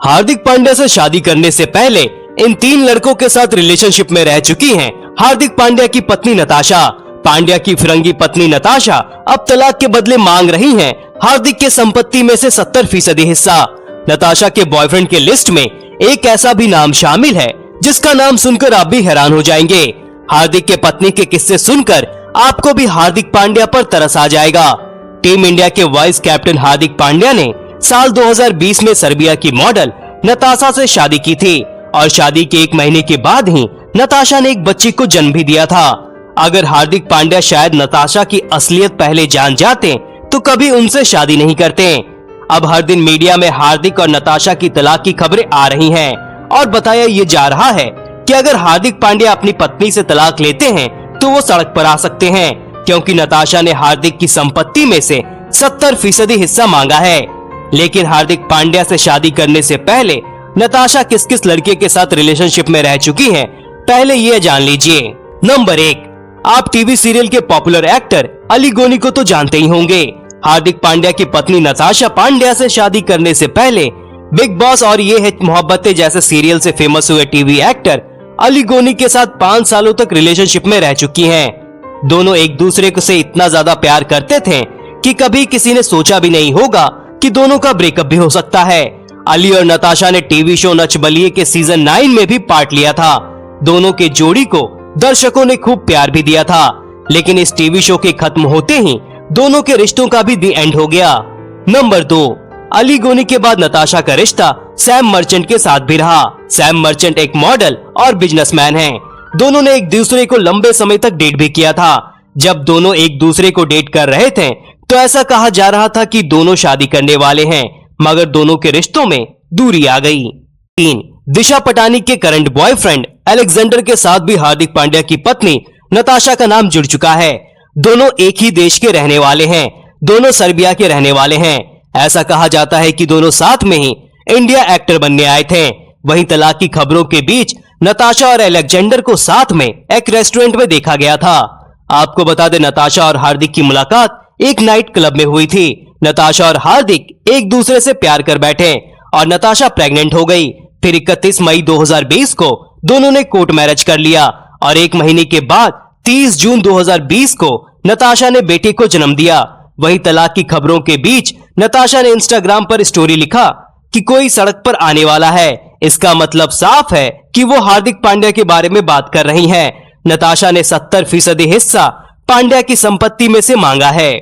हार्दिक पांड्या से शादी करने से पहले इन 3 लड़कों के साथ रिलेशनशिप में रह चुकी हैं हार्दिक पांड्या की पत्नी नताशा। पांड्या की फिरंगी पत्नी नताशा अब तलाक के बदले मांग रही हैं हार्दिक के संपत्ति में से 70% हिस्सा। नताशा के बॉयफ्रेंड के लिस्ट में एक ऐसा भी नाम शामिल है जिसका नाम सुनकर आप भी हैरान हो जाएंगे। हार्दिक के पत्नी के किस्से सुनकर आपको भी हार्दिक पांड्या पर तरस आ जाएगा। टीम इंडिया के वाइस कैप्टन हार्दिक पांड्या ने साल 2020 में सर्बिया की मॉडल नताशा से शादी की थी और शादी के 1 महीने के बाद ही नताशा ने एक बच्ची को जन्म भी दिया था। अगर हार्दिक पांड्या शायद नताशा की असलियत पहले जान जाते तो कभी उनसे शादी नहीं करते। अब हर दिन मीडिया में हार्दिक और नताशा की तलाक की खबरें आ रही हैं और बताया ये जा रहा है कि अगर हार्दिक पांड्या अपनी पत्नी से तलाक लेते हैं तो वो सड़क पर आ सकते हैं, क्योंकि नताशा ने हार्दिक की संपत्ति में से 70% हिस्सा मांगा है। लेकिन हार्दिक पांड्या से शादी करने से पहले नताशा किस किस लड़के के साथ रिलेशनशिप में रह चुकी हैं, पहले ये जान लीजिए। नंबर 1, आप टीवी सीरियल के पॉपुलर एक्टर अली गोनी को तो जानते ही होंगे। हार्दिक पांड्या की पत्नी नताशा पांड्या से शादी करने से पहले बिग बॉस और ये है मोहब्बतें जैसे सीरियल से फेमस हुए टीवी एक्टर अली गोनी के साथ 5 सालों तक रिलेशनशिप में रह चुकी हैं। दोनों एक दूसरे को से इतना ज्यादा प्यार करते थे कि कभी किसी ने सोचा भी नहीं होगा कि दोनों का ब्रेकअप भी हो सकता है। अली और नताशा ने टीवी शो नच बलिए के सीजन 9 में भी पार्ट लिया था। दोनों के जोड़ी को दर्शकों ने खूब प्यार भी दिया था, लेकिन इस टीवी शो के खत्म होते ही दोनों के रिश्तों का भी दी एंड हो गया। नंबर 2, अली गोनी के बाद नताशा का रिश्ता सैम मर्चेंट के साथ भी रहा। सैम मर्चेंट एक मॉडल और बिजनेसमैन हैं। दोनों ने एक दूसरे को लंबे समय तक डेट भी किया था। जब दोनों एक दूसरे को डेट कर रहे थे तो ऐसा कहा जा रहा था कि दोनों शादी करने वाले हैं, मगर दोनों के रिश्तों में दूरी आ गई। 3, दिशा पटानी के करंट बॉयफ्रेंड अलेक्जेंडर के साथ भी हार्दिक पांड्या की पत्नी नताशा का नाम जुड़ चुका है। दोनों एक ही देश के रहने वाले हैं, दोनों सर्बिया के रहने वाले हैं। ऐसा कहा जाता है कि दोनों साथ में ही इंडिया एक्टर बनने आए थे। वहीं तलाक की खबरों के बीच नताशा और अलेक्जेंडर को साथ में एक रेस्टोरेंट में देखा गया था। आपको बता दें, नताशा और हार्दिक की मुलाकात एक नाइट क्लब में हुई थी। नताशा और हार्दिक एक दूसरे से प्यार कर बैठे और नताशा प्रेग्नेंट हो गई। फिर 31 मई 2020 को दोनों ने कोर्ट मैरिज कर लिया और 1 महीने के बाद 30 जून 2020 को नताशा ने बेटे को जन्म दिया। वहीं तलाक की खबरों के बीच नताशा ने इंस्टाग्राम पर स्टोरी लिखा कि कोई सड़क पर आने वाला है। इसका मतलब साफ है कि वो हार्दिक पांड्या के बारे में बात कर रही हैं। नताशा ने 70% हिस्सा पांड्या की संपत्ति में से मांगा है।